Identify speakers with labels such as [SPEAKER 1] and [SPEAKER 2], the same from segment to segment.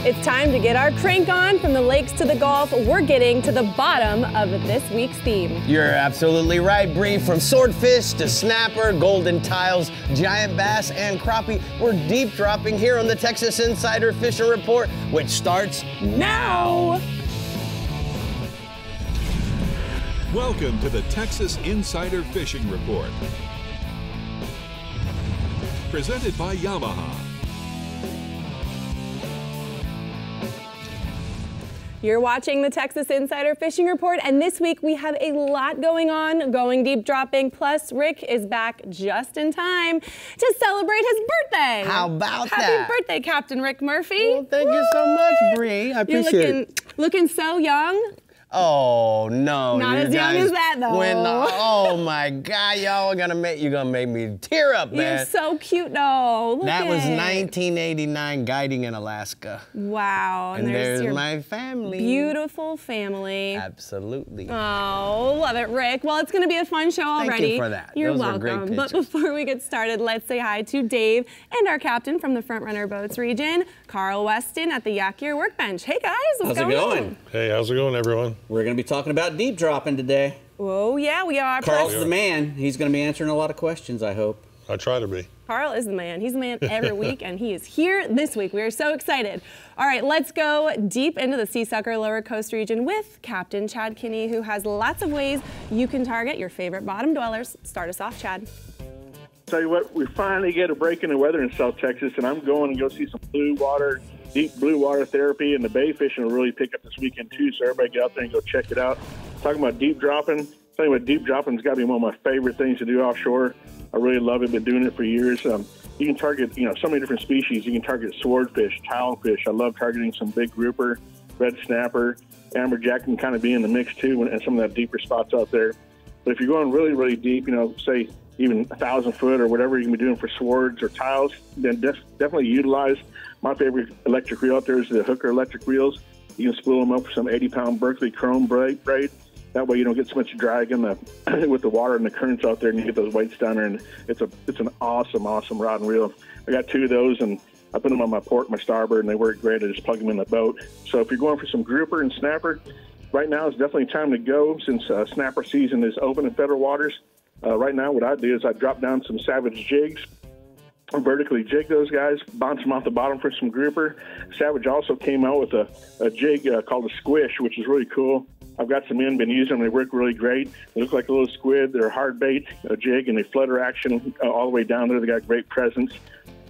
[SPEAKER 1] It's time to get our crank on. From the lakes to the Gulf, we're getting to the bottom of this week's theme.
[SPEAKER 2] You're absolutely right, Brie. From swordfish to snapper, golden tiles, giant bass, and crappie, we're deep dropping here on the Texas Insider Fishing Report, which starts now.
[SPEAKER 3] Welcome to the Texas Insider Fishing Report. Presented by Yamaha.
[SPEAKER 1] You're watching the Texas Insider Fishing Report, and this week we have a lot going on, going deep dropping, plus Rick is back just in time to celebrate his birthday.
[SPEAKER 2] How about that?
[SPEAKER 1] Happy birthday, Captain Rick Murphy.
[SPEAKER 2] Well, thank you so much, Brie. I appreciate it.
[SPEAKER 1] Looking so young.
[SPEAKER 2] Oh no!
[SPEAKER 1] Not as young as that though.
[SPEAKER 2] Oh my God, y'all you're gonna make me tear up, man.
[SPEAKER 1] You're so cute though.
[SPEAKER 2] That was 1989, guiding in Alaska.
[SPEAKER 1] Wow.
[SPEAKER 2] And there's my family.
[SPEAKER 1] Beautiful family.
[SPEAKER 2] Absolutely.
[SPEAKER 1] Oh, love it, Rick. Well, it's gonna be a fun show already.
[SPEAKER 2] Thank you for that.
[SPEAKER 1] You're
[SPEAKER 2] Those
[SPEAKER 1] welcome.
[SPEAKER 2] are great
[SPEAKER 1] But before we get started, let's say hi to Dave and our captain from the Front Runner Boats region, Carl Weston at the Yakier Workbench. Hey guys, what's going on?
[SPEAKER 4] Hey, how's it going, everyone?
[SPEAKER 5] We're going to be talking about deep dropping today.
[SPEAKER 1] Oh, yeah, we are.
[SPEAKER 5] Carl's the man. He's going to be answering a lot of questions, I hope.
[SPEAKER 4] I try to be.
[SPEAKER 1] Carl is the man. He's the man every week, and he is here this week. We are so excited. All right, let's go deep into the Sea Sucker Lower Coast region with Captain Chad Kinney, who has lots of ways you can target your favorite bottom dwellers. Start us off, Chad.
[SPEAKER 6] Tell you what, we finally get a break in the weather in South Texas, and I'm going to go see some deep blue water therapy, and the bay fishing will really pick up this weekend too, so everybody get out there and go check it out. Talking about deep dropping, deep dropping's got to be one of my favorite things to do offshore. I really love it, been doing it for years. You can target, so many different species. You can target swordfish, tilefish. I love targeting some big grouper, red snapper, amberjack can kind of be in the mix too, and some of that deeper spots out there. But if you're going really, really deep, say even 1,000 foot or whatever you can be doing for swords or tiles, then definitely utilize my favorite electric reel out there is the Hooker electric reels. You can spool them up for some 80-pound Berkeley chrome braid. That way you don't get so much drag in with the water and the currents out there, and you get those weights down there. And it's an awesome rod and reel. I got 2 of those, and I put them on my port, my starboard, and they work great. I just plug them in the boat. So if you're going for some grouper and snapper, right now is definitely time to go since snapper season is open in federal waters. Right now, what I do is I drop down some Savage jigs, vertically jig those guys, bounce them off the bottom for some grouper. Savage also came out with a jig called a squish, which is really cool. I've got some in, been using them. They work really great. They look like a little squid. They're a hard bait, a jig, and they flutter action all the way down there. They got great presence.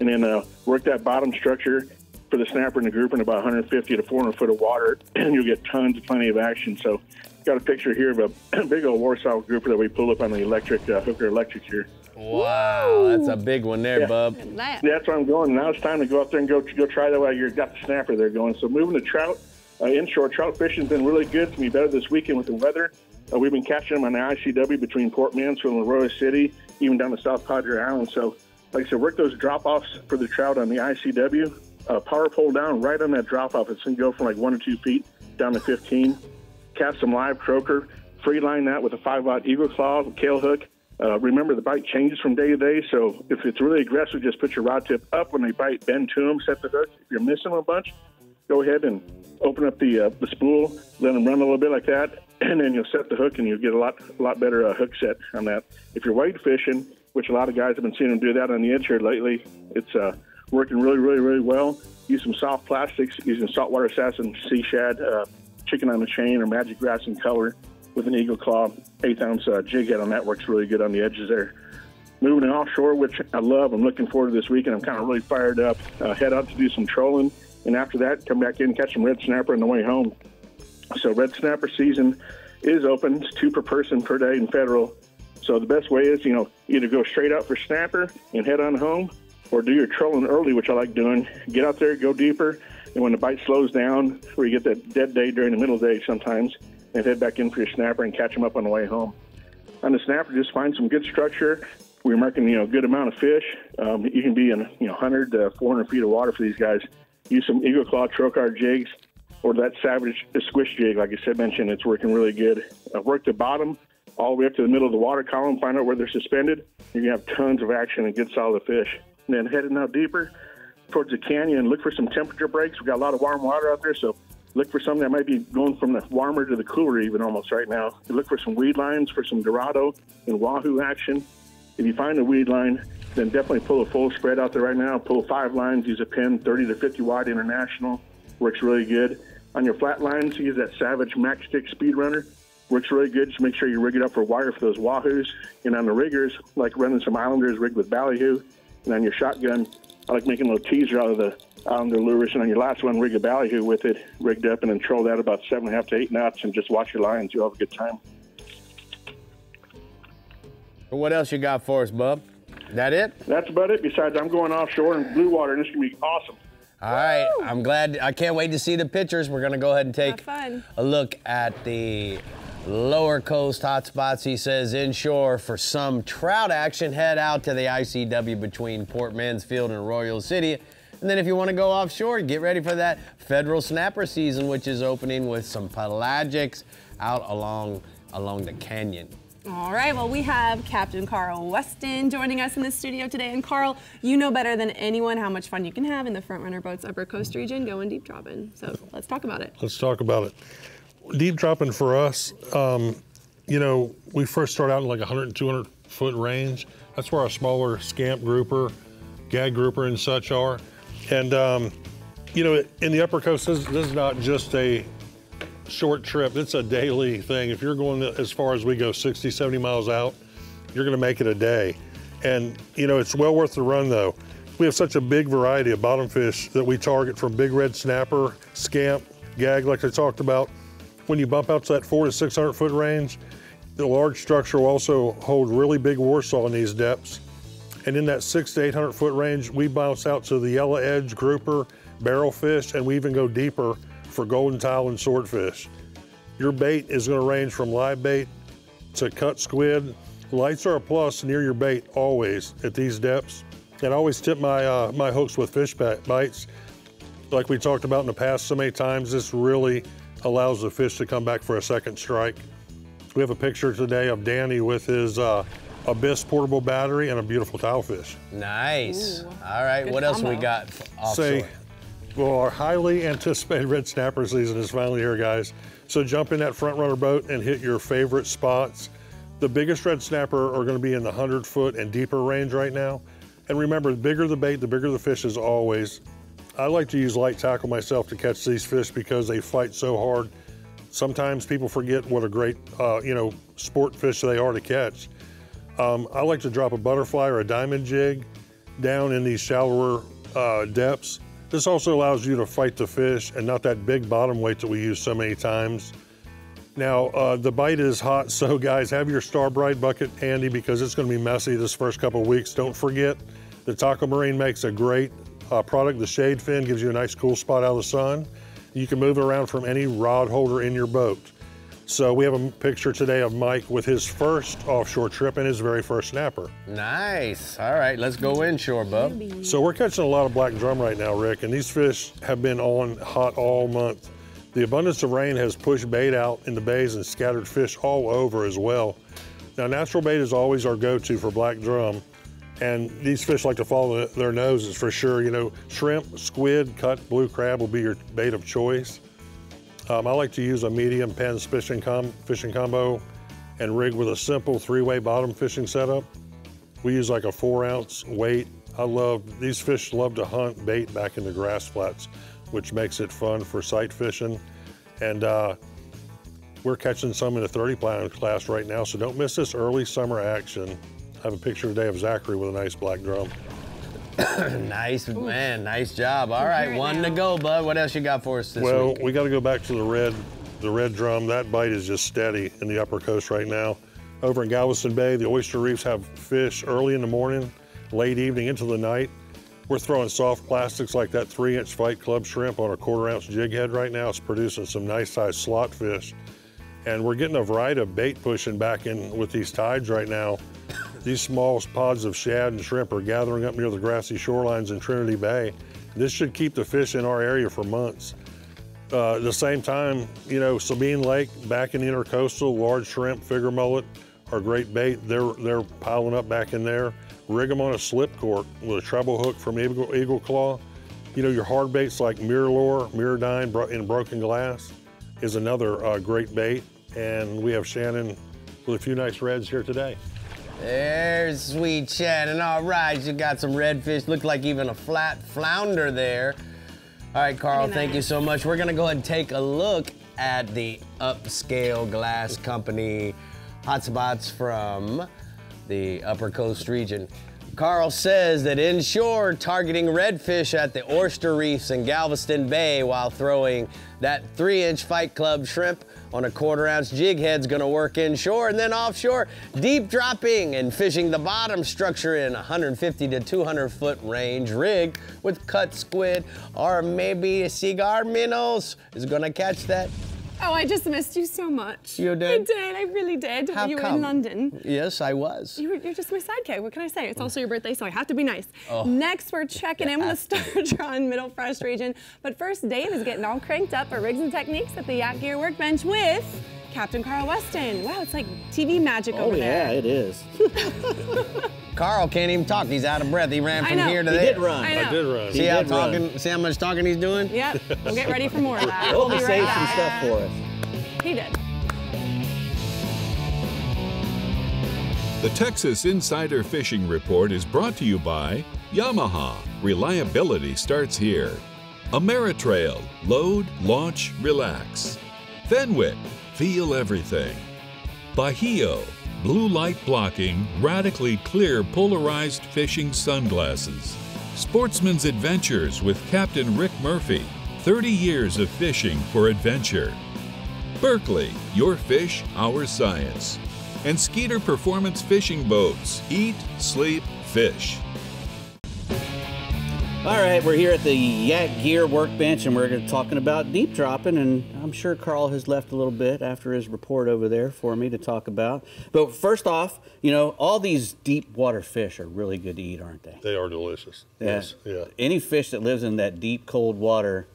[SPEAKER 6] And then work that bottom structure for the snapper and the grouper in about 150 to 400 foot of water, and you'll get plenty of action. So got a picture here of a big old Warsaw grouper that we pull up on the electric Hooker electric here.
[SPEAKER 2] Wow, that's a big one there, bub.
[SPEAKER 6] Yeah, that's where I'm going. Now it's time to go out there and go try that while you've got the snapper there going. So moving to trout, inshore trout fishing's been really good. It's going to be better this weekend with the weather. We've been catching them on the ICW between Port Mansfield and Arroyo City, even down to South Padre Island. So, like I said, work those drop-offs for the trout on the ICW. Power pole down right on that drop-off. It's going to go from like 1 or 2 feet down to 15. Cast some live croaker, free line that with a 5-aught eagle claw, kale hook. Remember, the bite changes from day to day, so if it's really aggressive, just put your rod tip up when they bite, bend to them, set the hook. If you're missing them a bunch, go ahead and open up the spool, let them run a little bit like that, and then you'll set the hook, and you'll get a lot better hook set on that. If you're wade fishing, which a lot of guys have been seeing them do that on the edge here lately, it's working really, really, really well. Use some soft plastics, using saltwater assassin, sea shad, chicken on a chain, or magic grass in color with an eagle claw 1/8 ounce jig head on that works really good on the edges there. Moving to offshore, which I love. I'm looking forward to this weekend. I'm kind of really fired up. Head out to do some trolling, and after that, come back in and catch some red snapper on the way home. So red snapper season is open. It's 2 per person per day in federal. So the best way is, either go straight out for snapper and head on home, or do your trolling early, which I like doing. Get out there, go deeper, and when the bite slows down, where you get that dead day during the middle of the day sometimes, and head back in for your snapper and catch them up on the way home. On the snapper, just find some good structure. We're marking, a good amount of fish. You can be in, 100 to 400 feet of water for these guys. Use some eagle claw trocar jigs or that Savage squish jig, like I said, mentioned. It's working really good. Work the bottom all the way up to the middle of the water column, find out where they're suspended. You're going to have tons of action and good solid fish. And then heading out deeper, towards the canyon, look for some temperature breaks. We've got a lot of warm water out there, so look for something that might be going from the warmer to the cooler even almost right now. You look for some weed lines, for some Dorado and Wahoo action. If you find a weed line, then definitely pull a full spread out there right now. Pull 5 lines, use a pin, 30 to 50 watt international. Works really good. On your flat lines, use that Savage Max Stick Speed Runner. Works really good. Just make sure you rig it up for wire for those Wahoos. And on the riggers, like running some Islanders rigged with ballyhoo. And on your shotgun, I like making a little teaser out of the lures, and on your last one, rig a ballyhoo with it, rigged up, and then troll that about 7.5 to 8 knots, and just watch your lines. You'll have a good time.
[SPEAKER 2] What else you got for us, bub? That it?
[SPEAKER 6] That's about it. Besides, I'm going offshore in blue water, and it's gonna be awesome.
[SPEAKER 2] All right, I'm glad. I can't wait to see the pictures. We're gonna go ahead and take a look at the lower coast hotspots. He says inshore for some trout action, head out to the ICW between Port Mansfield and Royal City. And then if you want to go offshore, get ready for that federal snapper season, which is opening with some pelagics out along the canyon.
[SPEAKER 1] All right, well, we have Captain Carl Weston joining us in the studio today. And Carl, you know better than anyone how much fun you can have in the Front Runner Boats Upper Coast region going deep dropping. So let's talk about it.
[SPEAKER 4] Let's talk about it. Deep dropping for us, you know, we first start out in like 100 and 200 foot range. That's where our smaller scamp grouper, gag grouper and such are. And, you know, in the Upper Coast, this is not just a short trip. It's a daily thing. If you're going as far as we go, 60, 70 miles out, you're going to make it a day. And, you know, it's well worth the run, though. We have such a big variety of bottom fish that we target, from big red snapper, scamp, gag, like I talked about. When you bump out to that 400 to 600 foot range, the large structure will also hold really big warsaw in these depths. And in that 600 to 800 foot range, we bounce out to the yellow edge grouper, barrelfish, and we even go deeper for golden tile and swordfish. Your bait is going to range from live bait to cut squid. Lights are a plus near your bait always at these depths. And I always tip my my hooks with fish bites. Like we talked about in the past so many times, this really allows the fish to come back for a second strike. We have a picture today of Danny with his Abyss portable battery and a beautiful tilefish.
[SPEAKER 2] Nice.
[SPEAKER 1] Ooh,
[SPEAKER 2] all right, what else we got offshore?
[SPEAKER 4] Well, our highly anticipated red snapper season is finally here, guys. So jump in that Front Runner boat and hit your favorite spots. The biggest red snapper are going to be in the 100 foot and deeper range right now. And remember, the bigger the bait, the bigger the fish is always. I like to use light tackle myself to catch these fish because they fight so hard. Sometimes people forget what a great, you know, sport fish they are to catch. I like to drop a butterfly or a diamond jig down in these shallower depths. This also allows you to fight the fish and not that big bottom weight that we use so many times. Now, the bite is hot, so guys, have your Starbright bucket handy because it's going to be messy this first couple of weeks. Don't forget, the Taco Marine makes a great product. The shade fin gives you a nice cool spot out of the sun. You can move it around from any rod holder in your boat. So we have a picture today of Mike with his first offshore trip and his very first snapper.
[SPEAKER 2] Nice. All right, let's go inshore, bub.
[SPEAKER 4] So we're catching a lot of black drum right now, Rick, and these fish have been on hot all month. The abundance of rain has pushed bait out in the bays and scattered fish all over as well. Now, natural bait is always our go-to for black drum, and these fish like to follow their noses for sure. You know, shrimp, squid, cut, blue crab will be your bait of choice. I like to use a medium Penn's fishing combo and rig with a simple 3-way bottom fishing setup. We use like a 4-ounce weight. These fish love to hunt bait back in the grass flats, which makes it fun for sight fishing. And we're catching some in the 30-pound class right now, so don't miss this early summer action. I have a picture today of Zachary with a nice black drum.
[SPEAKER 2] Nice, man, nice job. All right, one to go, bud. What else you got for us this week?
[SPEAKER 4] Well, we got to go back to the red drum. That bite is just steady in the Upper Coast right now. Over in Galveston Bay, the oyster reefs have fish early in the morning, late evening into the night. We're throwing soft plastics like that 3-inch Fight Club shrimp on a 1/4-ounce jig head right now. It's producing some nice sized slot fish. And we're getting a variety of bait pushing back in with these tides right now. These small pods of shad and shrimp are gathering up near the grassy shorelines in Trinity Bay. This should keep the fish in our area for months. At the same time, you know, Sabine Lake, back in the intercoastal, large shrimp, figure mullet are great bait. They're piling up back in there. Rig them on a slip cork with a treble hook from Eagle Claw You know, your hard baits like mirror lure, mirrodine in broken glass is another great bait. And we have Shannon with a few nice reds here today.
[SPEAKER 2] There's sweet Shannon. All right, you got some redfish. Look like even a flat flounder there. All right, Carl, thank you so much. We're gonna go ahead and take a look at the Upscale Glass Company hotspots from the Upper Coast region. Carl says that inshore, targeting redfish at the oyster reefs in Galveston Bay while throwing that 3-inch Fight Club shrimp on a 1/4 ounce jig head's gonna work inshore, and then offshore, deep dropping and fishing the bottom structure in 150 to 200 foot range rig with cut squid or maybe a cigar minnows is gonna catch that.
[SPEAKER 1] Oh, I just missed you so much.
[SPEAKER 2] You did?
[SPEAKER 1] I did, I really did.
[SPEAKER 2] How
[SPEAKER 1] you were
[SPEAKER 2] come?
[SPEAKER 1] in London.
[SPEAKER 2] Yes, I was.
[SPEAKER 1] You're just my sidekick. What can I say? It's also your birthday, so I have to be nice. Next, we're checking in with the Star-Tron Middle Frost region. But first, Dave is getting all cranked up for rigs and techniques at the Yak Gear Workbench with Captain Carl Weston. Wow, it's like TV magic over there.
[SPEAKER 5] Oh, yeah, it is.
[SPEAKER 2] Carl can't even talk. He's out of breath. He ran from here to
[SPEAKER 5] He
[SPEAKER 2] there.
[SPEAKER 5] did run.
[SPEAKER 1] I know.
[SPEAKER 4] I did run.
[SPEAKER 2] See how much talking he's doing?
[SPEAKER 1] Yep, we'll get ready for more of that.
[SPEAKER 5] Hope
[SPEAKER 1] We'll
[SPEAKER 5] he
[SPEAKER 1] be right
[SPEAKER 5] saved some
[SPEAKER 1] back.
[SPEAKER 5] stuff for us.
[SPEAKER 1] He did.
[SPEAKER 3] The Texas Insider Fishing Report is brought to you by Yamaha. Reliability starts here. Ameritrail. Load, launch, relax. Fenwick. Feel everything. Bahio. Blue light blocking, radically clear polarized fishing sunglasses. Sportsman's Adventures with Captain Rick Murphy. 30 years of fishing for adventure. Berkeley, your fish, our science. And Skeeter Performance Fishing Boats. Eat, sleep, fish.
[SPEAKER 5] All right, we're here at the Yak Gear Workbench, and we're talking about deep dropping, and I'm sure Carl has left a little bit after his report over there for me to talk about. But first off, you know, all these deep water fish are really good to eat, aren't they?
[SPEAKER 4] They are delicious.
[SPEAKER 5] Yeah.
[SPEAKER 4] Yes, yeah.
[SPEAKER 5] Any fish that lives in that deep, cold water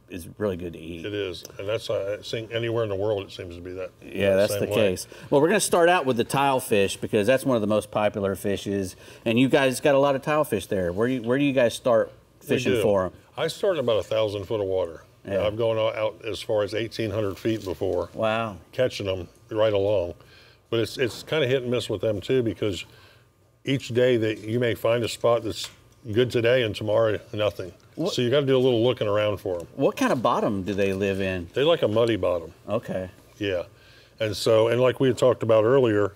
[SPEAKER 5] is really good to eat.
[SPEAKER 4] It is, and that's I think anywhere in the world it seems to be that.
[SPEAKER 5] Yeah, that's the case. Well, we're going to start out with the tilefish because that's one of the most popular fishes, and you guys got a lot of tilefish there. Where do you guys start fishing for them?
[SPEAKER 4] I start at about 1,000 foot of water.
[SPEAKER 5] Yeah.
[SPEAKER 4] I've gone out as far as 1,800 feet before.
[SPEAKER 5] Wow.
[SPEAKER 4] Catching them right along, but it's kind of hit and miss with them too because each day that you may find a spot that's good today and tomorrow nothing. So you got to do a little looking around for them.
[SPEAKER 5] What kind of bottom do they live in?
[SPEAKER 4] They like a muddy bottom.
[SPEAKER 5] Okay.
[SPEAKER 4] Yeah, and like we had talked about earlier,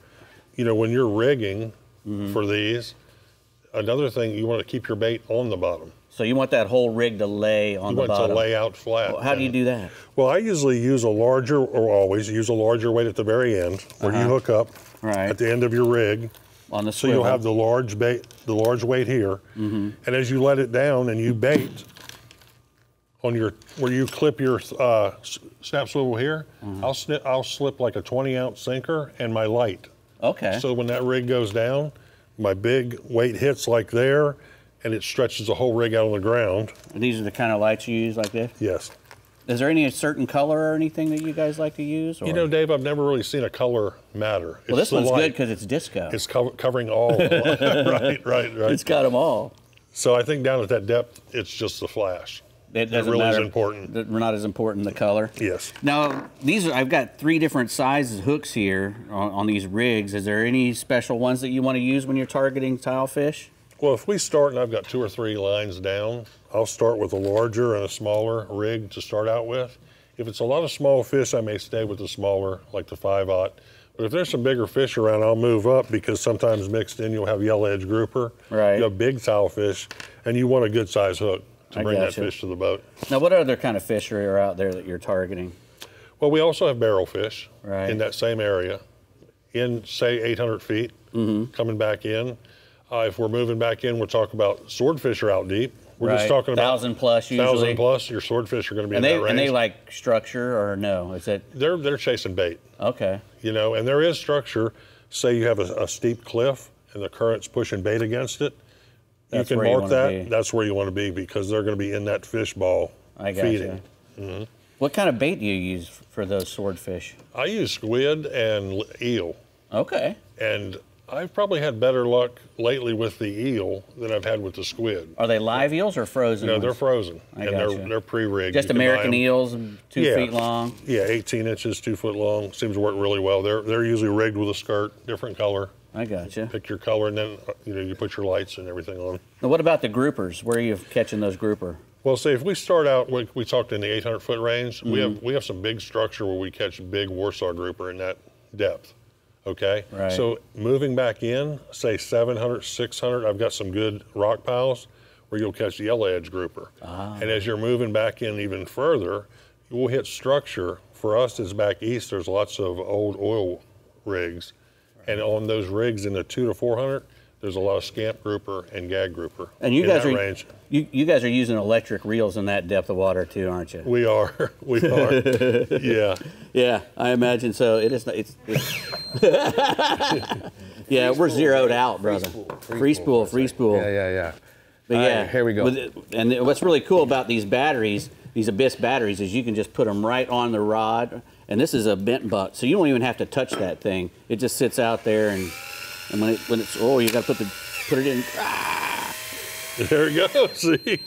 [SPEAKER 4] you know, when you're rigging for these, another thing you want to keep your bait on the bottom.
[SPEAKER 5] So you want that whole rig to lay on the bottom?
[SPEAKER 4] You want it to lay out flat.
[SPEAKER 5] Well, how do you do that?
[SPEAKER 4] Well, I usually use a larger, or always use a larger weight at the very end, where you hook up at the end of your rig.
[SPEAKER 5] On the
[SPEAKER 4] So
[SPEAKER 5] swivel.
[SPEAKER 4] you'll have the large weight here, and as you let it down and you bait on where you clip your snap swivel here, I'll slip like a 20-ounce sinker and my light.
[SPEAKER 5] Okay.
[SPEAKER 4] So when that rig goes down, my big weight hits like there, and it stretches the whole rig out on the ground.
[SPEAKER 5] And these are the kind of lights you use like this?
[SPEAKER 4] Yes.
[SPEAKER 5] Is there any certain color or anything that you guys like to use? Or?
[SPEAKER 4] You know, Dave, I've never really seen a color matter.
[SPEAKER 5] Well, this one's good because it's disco.
[SPEAKER 4] It's covering all. right.
[SPEAKER 5] It's got them all.
[SPEAKER 4] So I think down at that depth, it's just the flash.
[SPEAKER 5] It doesn't
[SPEAKER 4] really
[SPEAKER 5] matter.
[SPEAKER 4] is important.
[SPEAKER 5] We're not as important the color.
[SPEAKER 4] Yes.
[SPEAKER 5] Now I've got 3 different sizes hooks here on these rigs. Is there any special ones that you want to use when you're targeting tilefish?
[SPEAKER 4] Well, if we start and I've got 2 or 3 lines down, I'll start with a larger and a smaller rig to start out with. If it's a lot of small fish, I may stay with the smaller, like the 5/0. But if there's some bigger fish around, I'll move up because sometimes mixed in you'll have yellow edge grouper.
[SPEAKER 5] Right.
[SPEAKER 4] You have big tilefish, and you want a good size hook to bring that fish to the boat.
[SPEAKER 5] Now, what other kind of fish are out there that you're targeting?
[SPEAKER 4] Well, we also have barrelfish
[SPEAKER 5] Right.
[SPEAKER 4] in that same area, in say 800 feet, coming back in. If we're moving back in, we'll talk about swordfish are out deep. We're just talking about
[SPEAKER 5] 1,000 plus usually.
[SPEAKER 4] 1,000 plus. Your swordfish are going to be in that range.
[SPEAKER 5] And they like structure or no? Is it?
[SPEAKER 4] They're chasing bait.
[SPEAKER 5] Okay.
[SPEAKER 4] You know, and there is structure. Say you have a steep cliff and the current's pushing bait against it.
[SPEAKER 5] That's
[SPEAKER 4] you can
[SPEAKER 5] where you
[SPEAKER 4] mark
[SPEAKER 5] wanna
[SPEAKER 4] that.
[SPEAKER 5] be.
[SPEAKER 4] That's where you want to be because they're going to be in that fish ball feeding.
[SPEAKER 5] What kind of bait do you use for those swordfish?
[SPEAKER 4] I use squid and eel.
[SPEAKER 5] Okay.
[SPEAKER 4] And I've probably had better luck lately with the eel than I've had with the squid.
[SPEAKER 5] Are they live eels or frozen?
[SPEAKER 4] No,
[SPEAKER 5] ones?
[SPEAKER 4] they're frozen.
[SPEAKER 5] I
[SPEAKER 4] and
[SPEAKER 5] gotcha.
[SPEAKER 4] they're pre-rigged.
[SPEAKER 5] Just American eels, 2 feet long?
[SPEAKER 4] Yeah, 18 inches, 2 foot long. Seems to work really well. They're usually rigged with a skirt, different color.
[SPEAKER 5] I gotcha.
[SPEAKER 4] Pick your color, and then you put your lights and everything on.
[SPEAKER 5] Now, what about the groupers? Where are you catching those grouper?
[SPEAKER 4] Well, see, if we start out, we talked in the 800-foot range, we have some big structure where we catch big Warsaw grouper in that depth. Okay,
[SPEAKER 5] right.
[SPEAKER 4] So moving back in, say 700, 600, I've got some good rock piles where you'll catch the yellow edge grouper. And as you're moving back in even further, we'll hit structure. For us, it's back east, there's lots of old oil rigs. And on those rigs in the 200 to 400, there's a lot of scamp grouper and gag grouper.
[SPEAKER 5] And you guys
[SPEAKER 4] are
[SPEAKER 5] you guys are using electric reels in that depth of water too, aren't you?
[SPEAKER 4] We are. We are. Yeah.
[SPEAKER 5] Yeah, I imagine so. It is. It's yeah, we're zeroed out, brother. Free spool.
[SPEAKER 2] Yeah.
[SPEAKER 5] But
[SPEAKER 2] All
[SPEAKER 5] yeah,
[SPEAKER 2] right, here we go.
[SPEAKER 5] And what's really cool about these batteries, these Abyss batteries, is you can just put them right on the rod. And this is a bent butt, so you don't even have to touch that thing. It just sits out there, and when it's you got to put it in.
[SPEAKER 4] There you go. See,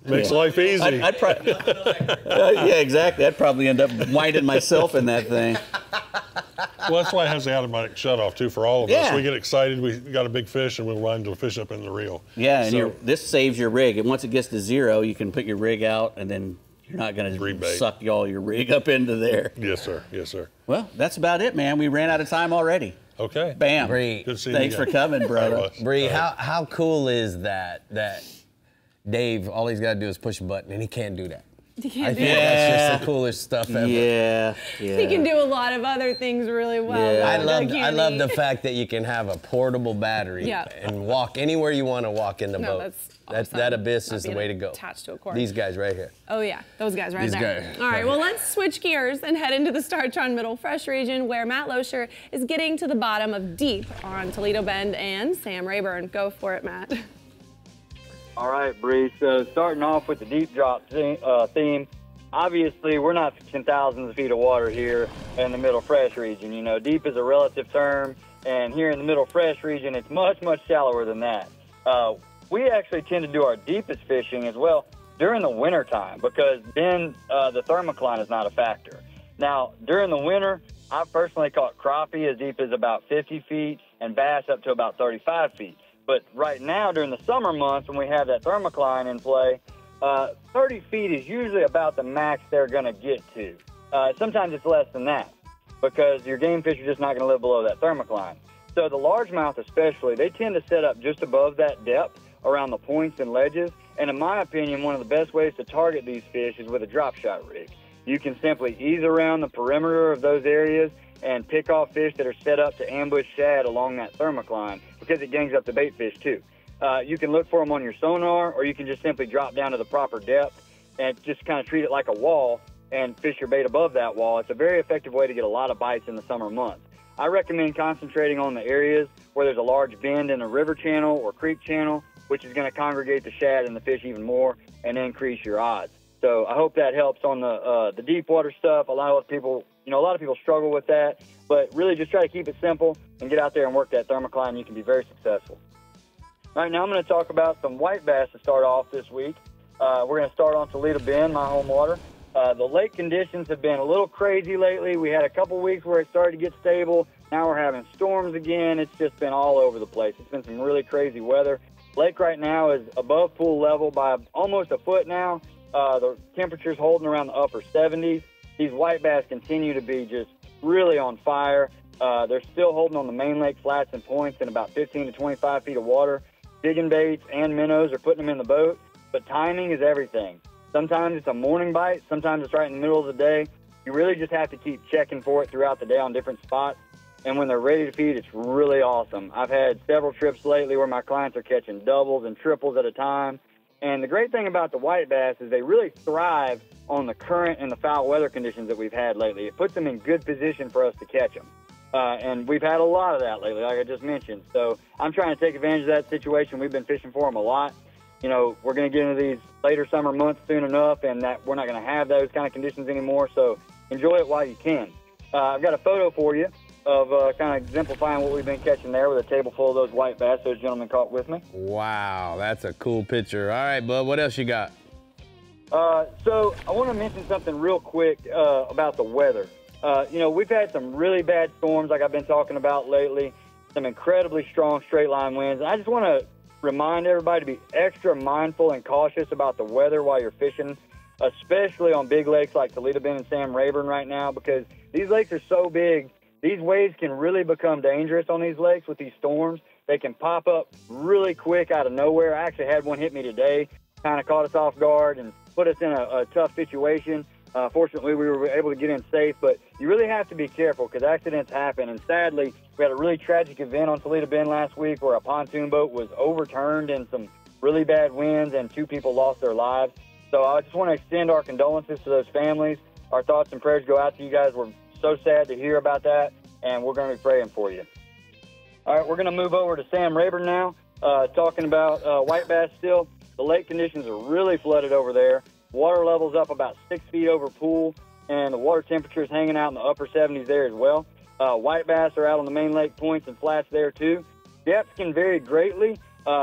[SPEAKER 4] makes life easy.
[SPEAKER 5] Yeah, exactly. I'd probably end up winding myself in that thing.
[SPEAKER 4] Well, that's why it has the automatic shutoff too for all of us. We get excited, we got a big fish, and we'll wind the fish up in the reel.
[SPEAKER 5] Yeah, and this saves your rig. And once it gets to 0, you can put your rig out, and then you're not going to suck all your rig up into there.
[SPEAKER 4] Yes, sir. Yes, sir.
[SPEAKER 5] Well, that's about it, man. We ran out of time already.
[SPEAKER 4] Okay.
[SPEAKER 5] Bam.
[SPEAKER 2] Bree,
[SPEAKER 4] good seeing
[SPEAKER 5] Thanks
[SPEAKER 4] you
[SPEAKER 5] for coming, brother.
[SPEAKER 2] Bree, how cool is that Dave, all he's got to do is push a button, and he can't do that. I think that's just the coolest stuff ever.
[SPEAKER 5] Yeah.
[SPEAKER 1] He can do a lot of other things really well.
[SPEAKER 2] Yeah. I love the fact that you can have a portable battery and walk anywhere you want to walk in the boat.
[SPEAKER 1] That's awesome.
[SPEAKER 2] That Abyss is the way to go.
[SPEAKER 1] Attached to a cord.
[SPEAKER 2] These guys right here.
[SPEAKER 1] Oh yeah, those guys right there.
[SPEAKER 2] Guys.
[SPEAKER 1] All right, well let's switch gears and head into the Startron Middle Fresh region where Matt Loescher is getting to the bottom of deep on Toledo Bend and Sam Rayburn. Go for it, Matt.
[SPEAKER 7] All right, Bree. So starting off with the deep drop theme, obviously we're not fishing thousands of feet of water here in the Middle Fresh region. You know, deep is a relative term, and here in the Middle Fresh region, it's much, much shallower than that. We actually tend to do our deepest fishing as well during the winter time because then the thermocline is not a factor. Now, during the winter, I've personally caught crappie as deep as about 50 feet and bass up to about 35 feet. But right now, during the summer months, when we have that thermocline in play, 30 feet is usually about the max they're going to get to. Sometimes it's less than that because your game fish are just not going to live below that thermocline. So the largemouth especially, they tend to set up just above that depth around the points and ledges. And in my opinion, one of the best ways to target these fish is with a drop shot rig. You can simply ease around the perimeter of those areas and pick off fish that are set up to ambush shad along that thermocline because it gangs up the bait fish too. You can look for them on your sonar, or you can just simply drop down to the proper depth and just kind of treat it like a wall and fish your bait above that wall. It's a very effective way to get a lot of bites in the summer months. I recommend concentrating on the areas where there's a large bend in a river channel or creek channel, which is going to congregate the shad and the fish even more and increase your odds. So I hope that helps on the deep water stuff. A lot of people struggle with that, but really just try to keep it simple and get out there and work that thermocline. You can be very successful. All right, now I'm going to talk about some white bass to start off this week. We're going to start on Toledo Bend, my home water. The lake conditions have been a little crazy lately. We had a couple weeks where it started to get stable. Now we're having storms again. It's just been all over the place. It's been some really crazy weather. Lake right now is above pool level by almost a foot now. The temperature's holding around the upper 70s. These white bass continue to be just really on fire. They're still holding on the main lake flats and points in about 15 to 25 feet of water. Digging baits and minnows are putting them in the boat, but timing is everything. Sometimes it's a morning bite, sometimes it's right in the middle of the day. You really just have to keep checking for it throughout the day on different spots. And when they're ready to feed, it's really awesome. I've had several trips lately where my clients are catching doubles and triples at a time. And the great thing about the white bass is they really thrive on the current and the foul weather conditions that we've had lately. It puts them in good position for us to catch them. And we've had a lot of that lately, like I just mentioned. So I'm trying to take advantage of that situation. We've been fishing for them a lot. You know, we're going to get into these later summer months soon enough, and that we're not going to have those kind of conditions anymore. So enjoy it while you can. I've got a photo for you of kind of exemplifying what we've been catching there with a table full of those white bass those gentlemen caught with me.
[SPEAKER 2] Wow, that's a cool picture. All right, bud, what else you got?
[SPEAKER 7] So I want to mention something real quick about the weather. You know, we've had some really bad storms like I've been talking about lately, some incredibly strong straight line winds. And I just want to remind everybody to be extra mindful and cautious about the weather while you're fishing, especially on big lakes like Toledo Bend and Sam Rayburn right now, because these lakes are so big. These waves can really become dangerous on these lakes with these storms. They can pop up really quick out of nowhere. I actually had one hit me today, kind of caught us off guard and put us in a tough situation. Fortunately, we were able to get in safe, but you really have to be careful because accidents happen. And sadly, we had a really tragic event on Toledo Bend last week where a pontoon boat was overturned in some really bad winds and 2 people lost their lives. So I just want to extend our condolences to those families. Our thoughts and prayers go out to you guys. We're so sad to hear about that, and we're going to be praying for you. All right, we're going to move over to Sam Rayburn now, talking about white bass still. The lake conditions are really flooded over there. Water level's up about 6 feet over pool, and the water temperature is hanging out in the upper 70s there as well. White bass are out on the main lake points and flats there too. Depths can vary greatly.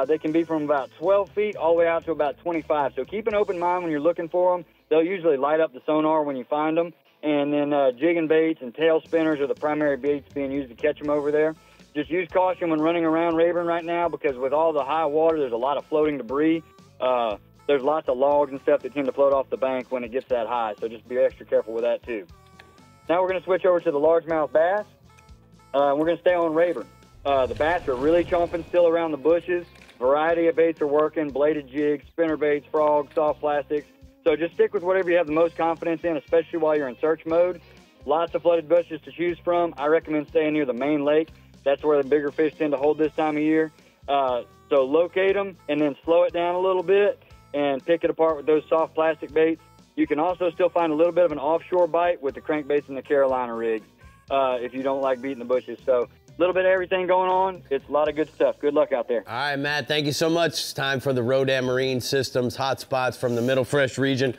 [SPEAKER 7] They can be from about 12 feet all the way out to about 25. So keep an open mind when you're looking for them. They'll usually light up the sonar when you find them. And then jigging baits and tail spinners are the primary baits being used to catch them over there. Just use caution when running around Rayburn right now because with all the high water, there's a lot of floating debris. There's lots of logs and stuff that tend to float off the bank when it gets that high, so just be extra careful with that too. Now we're going to switch over to the largemouth bass. We're going to stay on Rayburn. The bass are really chomping still around the bushes. Variety of baits are working, bladed jigs, spinner baits, frogs, soft plastics. So just stick with whatever you have the most confidence in, especially while you're in search mode. Lots of flooded bushes to choose from. I recommend staying near the main lake. That's where the bigger fish tend to hold this time of year. So locate them and then slow it down a little bit and pick it apart with those soft plastic baits. You can also still find a little bit of an offshore bite with the crankbaits and the Carolina rigs if you don't like beating the bushes. So a little bit of everything going on. It's a lot of good stuff. Good luck out there.
[SPEAKER 2] All right, Matt, thank you so much. It's time for the Rodan Marine Systems hotspots from the Middle Fresh region.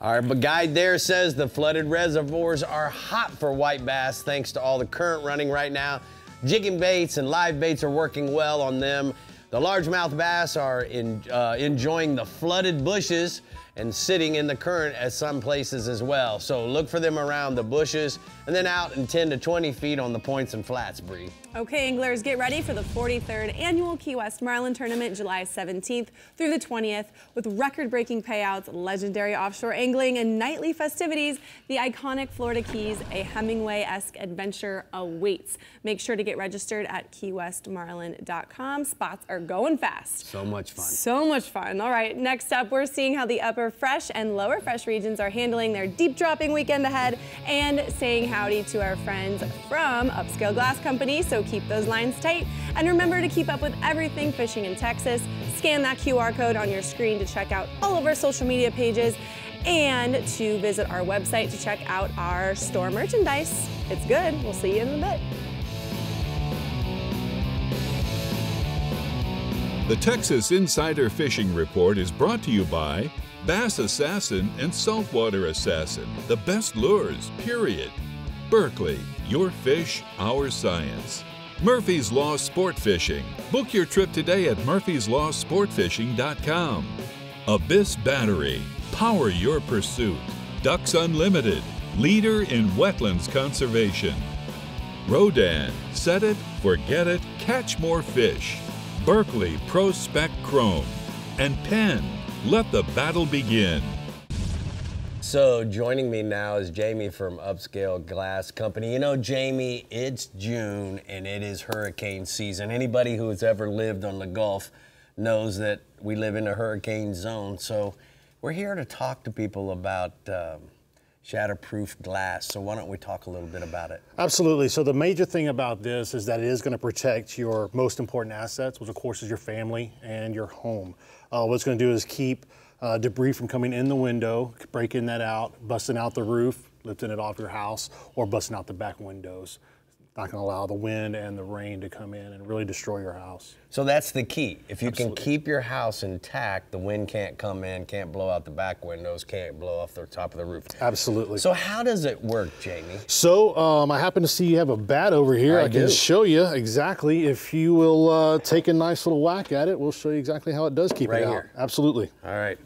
[SPEAKER 2] Our guide there says the flooded reservoirs are hot for white bass thanks to all the current running right now. Jigging baits and live baits are working well on them. The largemouth bass are enjoying the flooded bushes and sitting in the current at some places as well. So look for them around the bushes and then out in 10 to 20 feet on the points and flats, Bree.
[SPEAKER 1] Okay, anglers, get ready for the 43rd Annual Key West Marlin Tournament, July 17th through the 20th. With record-breaking payouts, legendary offshore angling, and nightly festivities, the iconic Florida Keys, a Hemingway-esque adventure awaits. Make sure to get registered at keywestmarlin.com. Spots are going fast.
[SPEAKER 2] So much fun.
[SPEAKER 1] So much fun. All right, next up, we're seeing how the upper fresh and lower fresh regions are handling their deep dropping weekend ahead and saying howdy to our friends from Upscale Glass Company. So keep those lines tight. And remember to keep up with everything fishing in Texas. Scan that QR code on your screen to check out all of our social media pages and to visit our website to check out our store merchandise. It's good. We'll see you in a bit.
[SPEAKER 3] The Texas Insider Fishing Report is brought to you by Bass Assassin and Saltwater Assassin, the best lures, period. Berkeley, your fish, our science. Murphy's Law Sport Fishing. Book your trip today at murphyslawsportfishing.com. Abyss Battery. Power your pursuit. Ducks Unlimited. Leader in wetlands conservation. Rodan. Set it, forget it, catch more fish. Berkeley Pro Spec Chrome. And Penn. Let the battle begin.
[SPEAKER 2] So joining me now is Jamie from Upscale Glass Company. You know, Jamie, it's June and it is hurricane season. Anybody who has ever lived on the Gulf knows that we live in a hurricane zone. So we're here to talk to people about shatterproof glass. So why don't we talk a little bit about it?
[SPEAKER 8] Absolutely. So the major thing about this is that it is going to protect your most important assets, which of course is your family and your home. What it's going to do is keep debris from coming in the window, breaking that out, busting out the roof, lifting it off your house, or busting out the back windows. not going to allow the wind and the rain to come in and really destroy your house.
[SPEAKER 2] So that's the key. If you
[SPEAKER 8] Absolutely.
[SPEAKER 2] can keep your house intact, the wind can't come in, can't blow out the back windows, can't blow off the top of the roof.
[SPEAKER 8] Absolutely.
[SPEAKER 2] So how does it work, Jamie?
[SPEAKER 8] So I happen to see you have a bat over here. I can
[SPEAKER 2] do.
[SPEAKER 8] show you exactly. If you will take a nice little whack at it, we'll show you exactly how it does keep
[SPEAKER 2] Right
[SPEAKER 8] it out.
[SPEAKER 2] here.
[SPEAKER 8] Absolutely.
[SPEAKER 2] All right.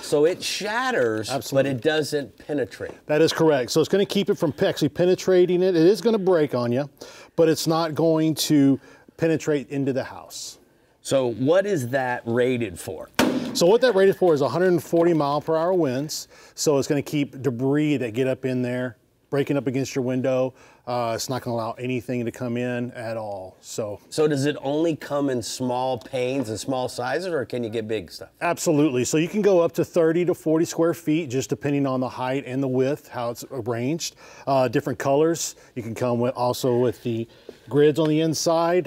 [SPEAKER 2] So it shatters,
[SPEAKER 8] Absolutely.
[SPEAKER 2] but it doesn't penetrate.
[SPEAKER 8] That is correct. So it's going to keep it from actually penetrating it. It is going to break on you, but it's not going to penetrate into the house.
[SPEAKER 2] So what is that rated for?
[SPEAKER 8] So what that rated for is 140-mile-per-hour winds. So it's going to keep debris that get up in there, breaking up against your window. It's not going to allow anything to come in at all. So
[SPEAKER 2] does it only come in small panes and small sizes, or can you get big stuff?
[SPEAKER 8] absolutely. So you can go up to 30 to 40 square feet, just depending on the height and the width, how it's arranged. Different colors. You can come with also with the grids on the inside.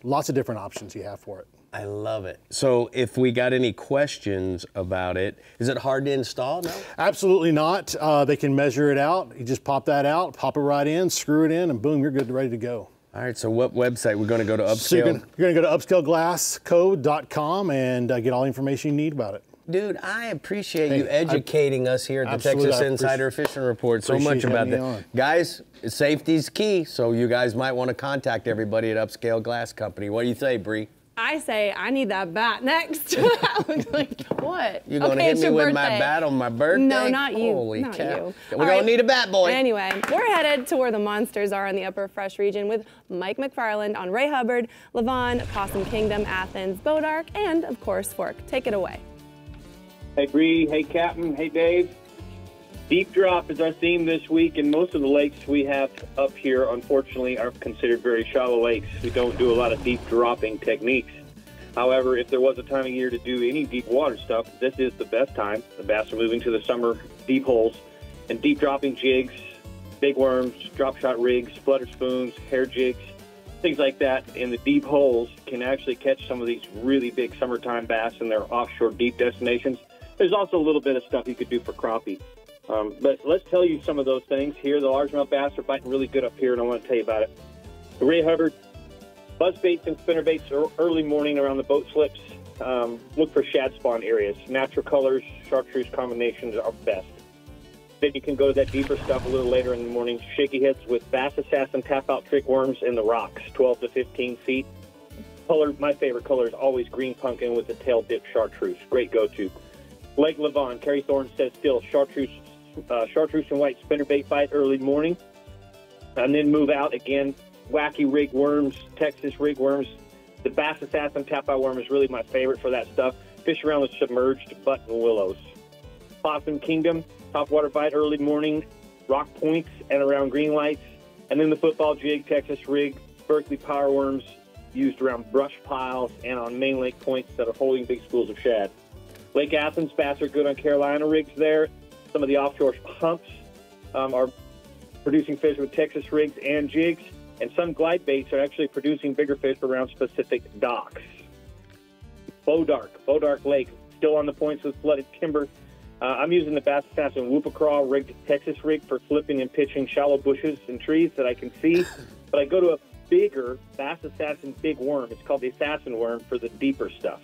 [SPEAKER 8] Lots of different options you have for it.
[SPEAKER 2] I love it. So if we got any questions about it, is it hard to install? No?
[SPEAKER 8] Absolutely not. They can measure it out. You just pop that out, pop it right in, screw it in, and boom, you're good, ready to go.
[SPEAKER 2] All right, so what website? We're going to go to Upscale.
[SPEAKER 8] So you're going to go to upscaleglasscode.com and get all the information you need about it.
[SPEAKER 2] Dude, I appreciate you educating us here at the
[SPEAKER 8] absolutely,
[SPEAKER 2] Texas Insider Fishing Report so much
[SPEAKER 8] appreciate
[SPEAKER 2] about
[SPEAKER 8] having
[SPEAKER 2] that.
[SPEAKER 8] me on.
[SPEAKER 2] Guys, safety's key, so you guys might want to contact everybody at Upscale Glass Company. What do you say, Bree?
[SPEAKER 1] I say I need that bat next. Like, what?
[SPEAKER 2] You gonna
[SPEAKER 1] okay,
[SPEAKER 2] hit
[SPEAKER 1] it's
[SPEAKER 2] me
[SPEAKER 1] your
[SPEAKER 2] with
[SPEAKER 1] birthday.
[SPEAKER 2] my bat on my birthday?
[SPEAKER 1] No, not you.
[SPEAKER 2] Holy
[SPEAKER 1] not
[SPEAKER 2] cow.
[SPEAKER 1] you.
[SPEAKER 2] We're gonna need a bat, boy.
[SPEAKER 1] Anyway, we're headed to where the monsters are in the Upper Fresh region with Mike McFarland on Ray Hubbard, Levon, Possum Kingdom, Athens, Bodark, and of course Fork. Take it away.
[SPEAKER 9] Hey Bree, hey Captain, hey Dave. Deep drop is our theme this week, and most of the lakes we have up here, unfortunately, are considered very shallow lakes. We don't do a lot of deep dropping techniques. However, if there was a time of year to do any deep water stuff, this is the best time. The bass are moving to the summer deep holes, and deep dropping jigs, big worms, drop shot rigs, flutter spoons, hair jigs, things like that in the deep holes can actually catch some of these really big summertime bass in their offshore deep destinations. There's also a little bit of stuff you could do for crappie. But let's tell you some of those things here. The largemouth bass are biting really good up here, and I want to tell you about it. The Ray Hubbard buzz baits and spinner baits early morning around the boat slips. Look for shad spawn areas. Natural colors, chartreuse combinations are best. Then you can go to that deeper stuff a little later in the morning. Shaky heads with bass assassin tap out trick worms in the rocks, 12 to 15 feet. Color, my favorite color is always green pumpkin with the tail dip chartreuse. Great go-to. Lake Levon, Kerry Thorne says still chartreuse and white spinnerbait fight early morning, and then move out again. Wacky rig worms, Texas rig worms. The bass assassin tap-out worm is really my favorite for that stuff. Fish around the submerged button willows. Possum Kingdom, topwater bite early morning, rock points and around green lights, and then the football jig, Texas rig, Berkeley power worms used around brush piles and on main lake points that are holding big schools of shad. Lake Athens bass are good on Carolina rigs there. Some of the offshore humps are producing fish with Texas rigs and jigs, and some glide baits are actually producing bigger fish around specific docks. Bodark Lake, still on the points with flooded timber. I'm using the Bass Assassin Whoop-A-Craw rigged Texas rig for flipping and pitching shallow bushes and trees that I can see, but I go to a bigger Bass Assassin big worm. It's called the Assassin worm for the deeper stuff.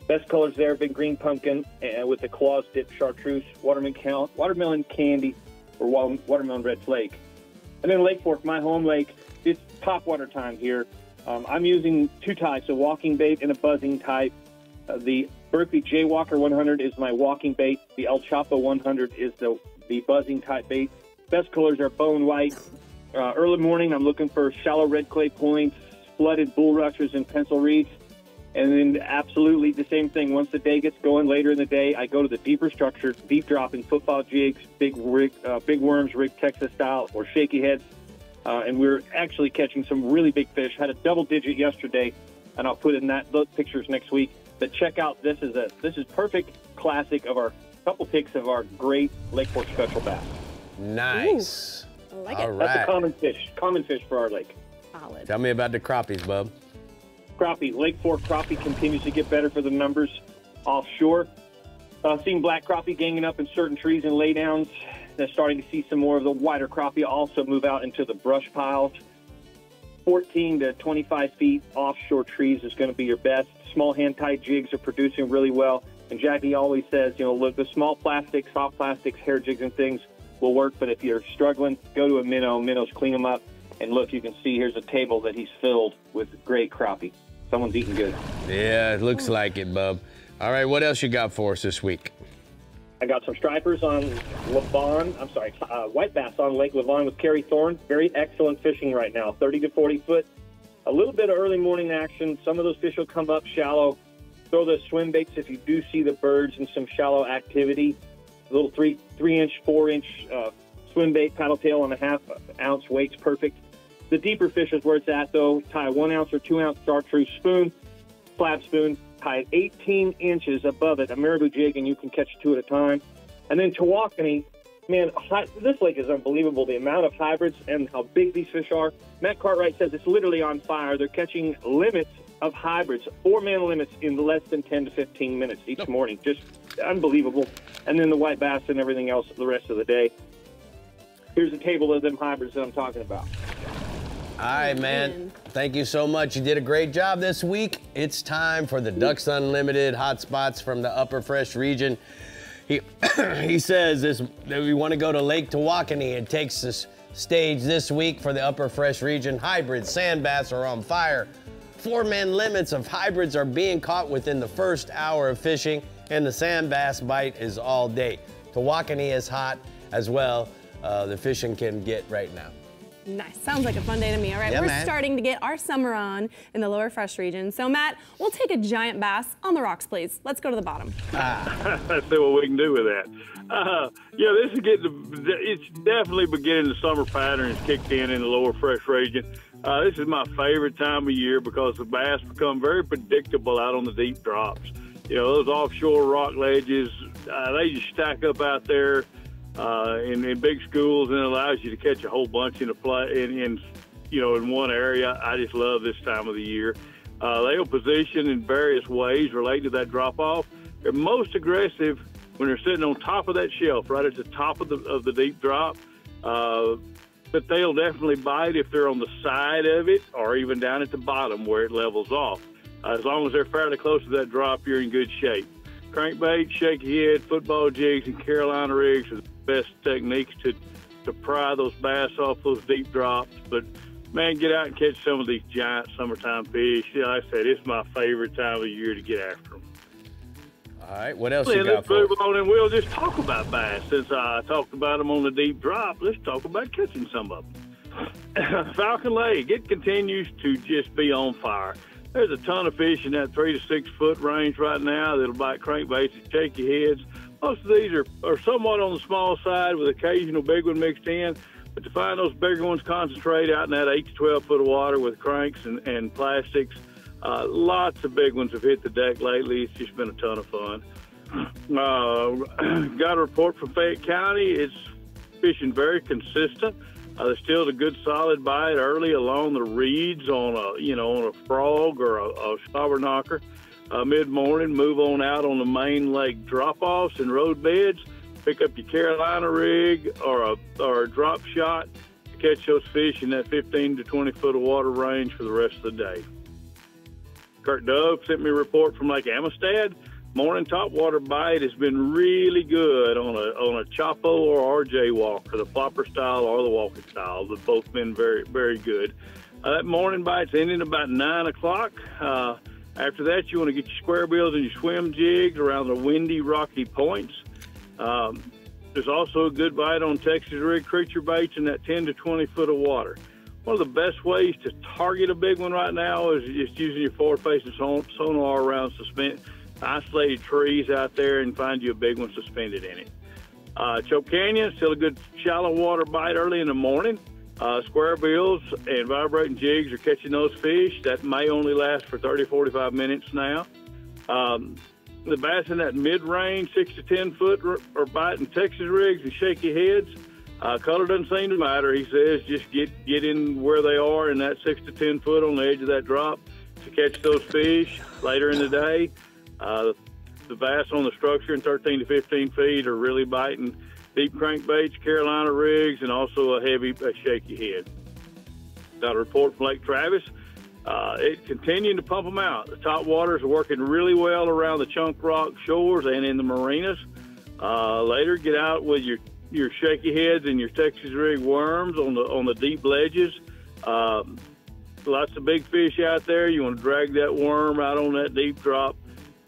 [SPEAKER 9] Best colors there, big green pumpkin with the claws dipped chartreuse, watermelon candy, or watermelon red flake. And then Lake Fork, my home lake, it's top water time here. I'm using two types, a walking bait and a buzzing type. The Berkeley Jaywalker 100 is my walking bait. The El Chapo 100 is the buzzing type bait. Best colors are bone white. Early morning, I'm looking for shallow red clay points, flooded bulrushers and pencil reeds. And then absolutely the same thing. Once the day gets going later in the day, I go to the deeper structures, deep dropping football jigs, big worms, rigged Texas style, or shaky heads. And we're actually catching some really big fish. Had a double digit yesterday, and I'll put in those pictures next week. But check out, this is perfect classic of our couple picks of our great Lake Fork special bass.
[SPEAKER 2] Nice.
[SPEAKER 1] Ooh, I like
[SPEAKER 2] All
[SPEAKER 1] it.
[SPEAKER 2] right.
[SPEAKER 9] That's a common fish for our lake.
[SPEAKER 1] Solid.
[SPEAKER 2] Tell me about the crappies, bub.
[SPEAKER 9] Crappie, Lake Fork crappie continues to get better for the numbers offshore. Seeing black crappie ganging up in certain trees and laydowns. starting to see some more of the wider crappie also move out into the brush piles. 14 to 25 feet offshore trees is going to be your best. Small hand-tied jigs are producing really well. And Jackie always says, you know, look, the small plastics, soft plastics, hair jigs and things will work. But if you're struggling, go to a minnow. Minnows clean them up. And look, you can see here's a table that he's filled with great crappie. Someone's eating good.
[SPEAKER 2] Yeah, it looks like it, bub. All right, what else you got for us this week?
[SPEAKER 9] I got some stripers on white bass on Lake Levon with Kerry Thorne. Very excellent fishing right now, 30 to 40 foot. A little bit of early morning action. Some of those fish will come up shallow. Throw the swim baits if you do see the birds and some shallow activity. A little 3-inch, 4-inch swim bait, paddle tail, and a 1/2 ounce weight's perfect. The deeper fish is where it's at, though. Tie a 1 ounce or 2 ounce chartreuse spoon, flap spoon, tie it 18 inches above it, a marabou jig, and you can catch 2 at a time. And then Tawakoni, man, this lake is unbelievable, the amount of hybrids and how big these fish are. Matt Cartwright says it's literally on fire. They're catching limits of hybrids, 4-man limits in less than 10 to 15 minutes each morning. Just unbelievable. And then the white bass and everything else the rest of the day. Here's a table of them hybrids that I'm talking about.
[SPEAKER 2] All right, man. Thank you so much. You did a great job this week. It's time for the Ducks Unlimited hotspots from the Upper Fresh region. He says that we want to go to Lake Tawakoni. It takes the stage this week for the Upper Fresh region. Hybrids, sand bass are on fire. 4-man limits of hybrids are being caught within the first hour of fishing, and the sand bass bite is all day. Tawakoni is hot as well. The fishing can get right now.
[SPEAKER 1] Nice. Sounds like a fun day to me. All right, we're starting to get our summer on in the Lower Fresh region. So, Matt, we'll take a giant bass on the rocks, please. Let's go to the bottom.
[SPEAKER 10] Let's see what we can do with that. Yeah, this is it's definitely beginning the summer pattern is kicked in the Lower Fresh region. This is my favorite time of year because the bass become very predictable out on the deep drops. You know, those offshore rock ledges, they just stack up out there. In big schools, and it allows you to catch a whole bunch in one area. I just love this time of the year. They'll position in various ways related to that drop off. They're most aggressive when they're sitting on top of that shelf, right at the top of the deep drop. But they'll definitely bite if they're on the side of it or even down at the bottom where it levels off. As long as they're fairly close to that drop, you're in good shape. Crankbait, shaky head, football jigs, and Carolina rigs are the best techniques to pry those bass off those deep drops. But, man, get out and catch some of these giant summertime fish. Yeah, like I said, it's my favorite time of the year to get after them.
[SPEAKER 2] All right, what else you got
[SPEAKER 10] let's move on, and we'll just talk about bass. Since I talked about them on the deep drop, let's talk about catching some of them. Falcon Lake, it continues to just be on fire. There's a ton of fish in that 3 to 6 foot range right now that'll bite crankbaits and shaky heads. Most of these are somewhat on the small side with occasional big one mixed in, but to find those bigger ones concentrate out in that 8 to 12 foot of water with cranks and plastics. Lots of big ones have hit the deck lately. It's just been a ton of fun. Got a report from Fayette County. It's fishing very consistent. There's still a good solid bite early along the reeds on a frog or a slobber knocker. Mid-morning, move on out on the main lake drop-offs and road beds. Pick up your Carolina rig or a drop shot to catch those fish in that 15 to 20 foot of water range for the rest of the day. Kurt Dove sent me a report from Lake Amistad. Morning topwater bite has been really good on a Chapo or RJ walker, the flopper style or the walking style. They've both been very, very good. That morning bite's ending about 9 o'clock. After that, you want to get your square bills and your swim jigs around the windy, rocky points. There's also a good bite on Texas rig creature baits in that 10 to 20 foot of water. One of the best ways to target a big one right now is just using your forward-facing sonar around isolated trees out there and find you a big one suspended in it. Choke Canyon, still a good shallow water bite early in the morning. Square bills and vibrating jigs are catching those fish. That may only last for 30, 45 minutes now. The bass in that mid-range, 6 to 10 foot, are biting Texas rigs and shaky heads. Color doesn't seem to matter, he says. Just get in where they are in that 6 to 10 foot on the edge of that drop to catch those fish later in the day. The bass on the structure in 13 to 15 feet are really biting deep crankbaits, Carolina rigs, and also a shaky head. Got a report from Lake Travis. It continuing to pump them out. The top waters are working really well around the Chunk Rock shores and in the marinas. Later, get out with your shaky heads and your Texas rig worms on the deep ledges. Lots of big fish out there. You want to drag that worm out on that deep drop.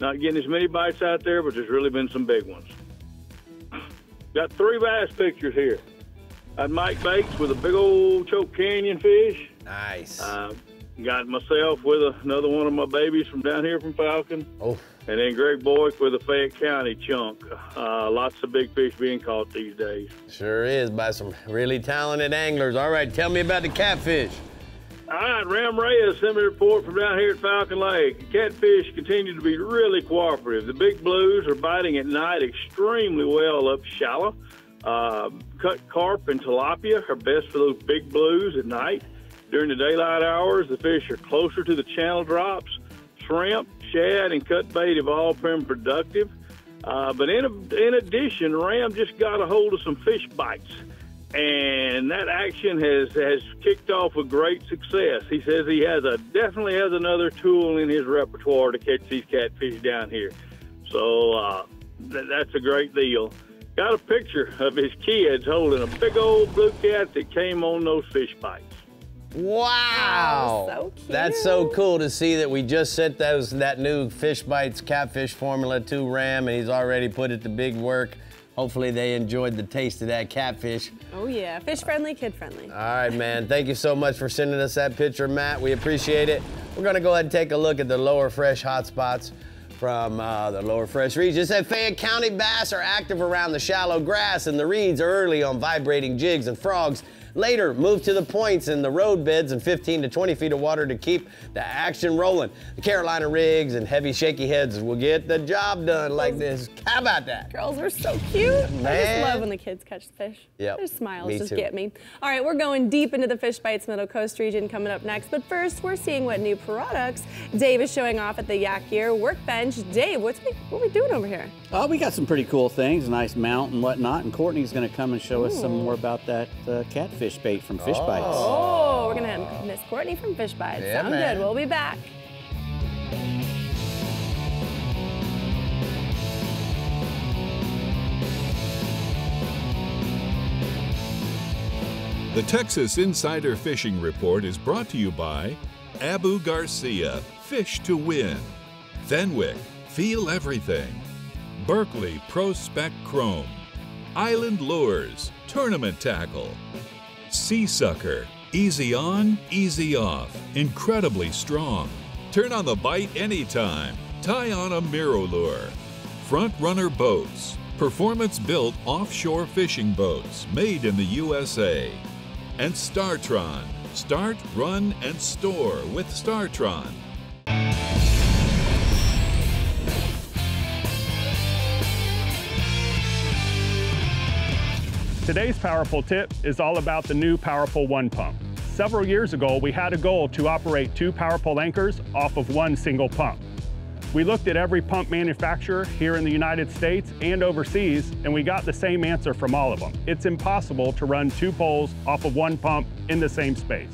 [SPEAKER 10] Not getting as many bites out there, but there's really been some big ones. Got 3 bass pictures here. Got Mike Bakes with a big old choke canyon fish.
[SPEAKER 2] Nice.
[SPEAKER 10] Got myself with another one of my babies from down here from Falcon.
[SPEAKER 2] Oh.
[SPEAKER 10] And then Greg Boyk with a Fayette County chunk. Lots of big fish being caught these days.
[SPEAKER 2] Sure is, by some really talented anglers. All right, tell me about the catfish.
[SPEAKER 10] All right, Ram Reyes sent me a report from down here at Falcon Lake. The catfish continue to be really cooperative. The big blues are biting at night extremely well up shallow. Cut carp and tilapia are best for those big blues at night. During the daylight hours, the fish are closer to the channel drops. Shrimp, shad, and cut bait have all been productive. But in addition, Ram just got a hold of some fish bites. And that action has kicked off with great success. He says he definitely has another tool in his repertoire to catch these catfish down here. So that's a great deal. Got a picture of his kids holding a big old blue cat that came on those fish bites.
[SPEAKER 2] Wow.
[SPEAKER 1] So cute.
[SPEAKER 2] That's so cool to see that we just sent that new Fish Bites Catfish Formula to Ram, and he's already put it to big work. Hopefully they enjoyed the taste of that catfish.
[SPEAKER 1] Oh yeah, fish friendly, kid friendly.
[SPEAKER 2] All right, man. Thank you so much for sending us that picture, Matt. We appreciate it. We're gonna go ahead and take a look at the lower fresh hotspots from the lower fresh reeds. Just said Fayette County bass are active around the shallow grass and the reeds early on vibrating jigs and frogs. Later, move to the points in the road beds and 15 to 20 feet of water to keep the action rolling. The Carolina rigs and heavy shaky heads will get the job done like this. How about that?
[SPEAKER 1] Girls are so cute.
[SPEAKER 2] Man.
[SPEAKER 1] I just love when the kids catch the fish.
[SPEAKER 2] Yep.
[SPEAKER 1] Their smiles
[SPEAKER 2] Me
[SPEAKER 1] just
[SPEAKER 2] too.
[SPEAKER 1] get me. All right, we're going deep into the Fish Bites Middle Coast region coming up next. But first, we're seeing what new products Dave is showing off at the Yak Gear Workbench. Dave, what are we doing over here?
[SPEAKER 5] We got some pretty cool things, a nice mount and whatnot. And Courtney's going to come and show us some more about that catfish bait from Fish Bites.
[SPEAKER 1] Oh, we're going to have Miss Courtney from Fish Bites.
[SPEAKER 2] Yeah,
[SPEAKER 1] Sound
[SPEAKER 2] man.
[SPEAKER 1] good. We'll be back.
[SPEAKER 3] The Texas Insider Fishing Report is brought to you by Abu Garcia, Fish to Win, Fenwick, Feel Everything, Berkeley Pro Spec Chrome, Island Lures, Tournament Tackle, Sea Sucker, easy on, easy off, incredibly strong. Turn on the bite anytime. Tie on a MirrowLure. Front Runner Boats, performance-built offshore fishing boats made in the USA. And Startron, start, run, and store with Startron.
[SPEAKER 11] Today's Powerful tip is all about the new Powerful One Pump. Several years ago, we had a goal to operate 2 Powerful anchors off of 1 single pump. We looked at every pump manufacturer here in the United States and overseas, and we got the same answer from all of them. It's impossible to run 2 poles off of 1 pump in the same space.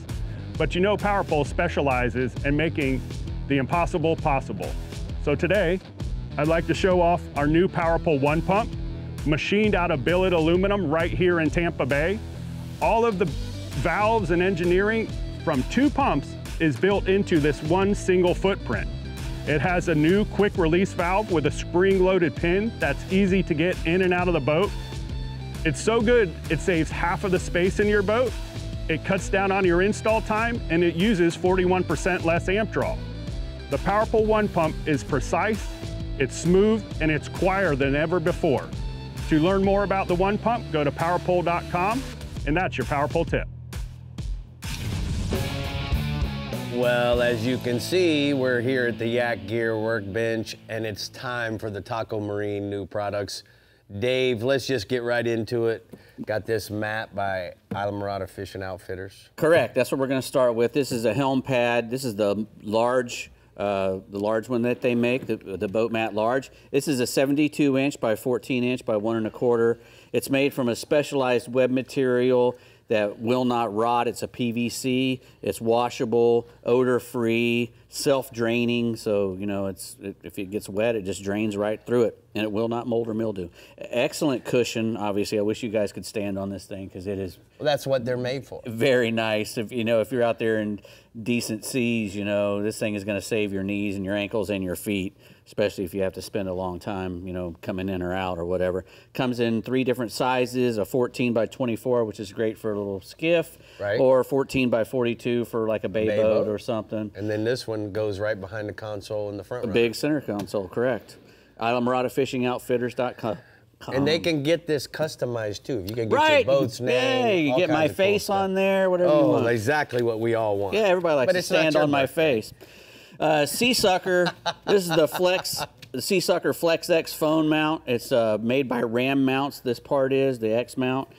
[SPEAKER 11] But you know Powerful specializes in making the impossible possible. So today, I'd like to show off our new Powerful One Pump, machined out of billet aluminum right here in Tampa Bay. All of the valves and engineering from 2 pumps is built into this 1 single footprint. It has a new quick release valve with a spring-loaded pin that's easy to get in and out of the boat. It's so good, it saves half of the space in your boat, it cuts down on your install time, and it uses 41% less amp draw. The Powerful One Pump is precise, it's smooth, and it's quieter than ever before. To learn more about the One Pump, go to powerpole.com, and that's your Powerful tip.
[SPEAKER 2] Well, as you can see, we're here at the Yak Gear Workbench, and it's time for the Taco Marine new products. Dave, let's just get right into it. Got this map by Islamorada Fishing Outfitters.
[SPEAKER 5] Correct. That's what we're going to start with. This is a helm pad. This is the large the large one that they make, the Boat Mat Large. This is a 72-inch by 14-inch by 1 1/4. It's made from a specialized web material that will not rot. It's a PVC. It's washable, odor-free, self-draining. So, you know, if it gets wet, it just drains right through it, and it will not mold or mildew. Excellent cushion. Obviously, I wish you guys could stand on this thing because it is.
[SPEAKER 2] Well, that's what they're made for.
[SPEAKER 5] Very nice. If you're out there in decent seas, you know, this thing is going to save your knees and your ankles and your feet, especially if you have to spend a long time, you know, coming in or out or whatever. Comes in 3 different sizes: a 14 by 24, which is great for a little skiff,
[SPEAKER 2] right,
[SPEAKER 5] or 14 by 42 for like a bay boat or something.
[SPEAKER 2] And then this one goes right behind the console in the front.
[SPEAKER 5] A big center console, correct. IslandMaraudafishingoutfitters.com.
[SPEAKER 2] And they can get this customized too. You can get your boat's name.
[SPEAKER 5] Yeah, you get my face on there, whatever you want.
[SPEAKER 2] Exactly what we all want.
[SPEAKER 5] Yeah, everybody likes to stand on my face. Sea Sucker. This is the Sea Sucker Flex X phone mount. It's made by Ram Mounts. This part is the X mount.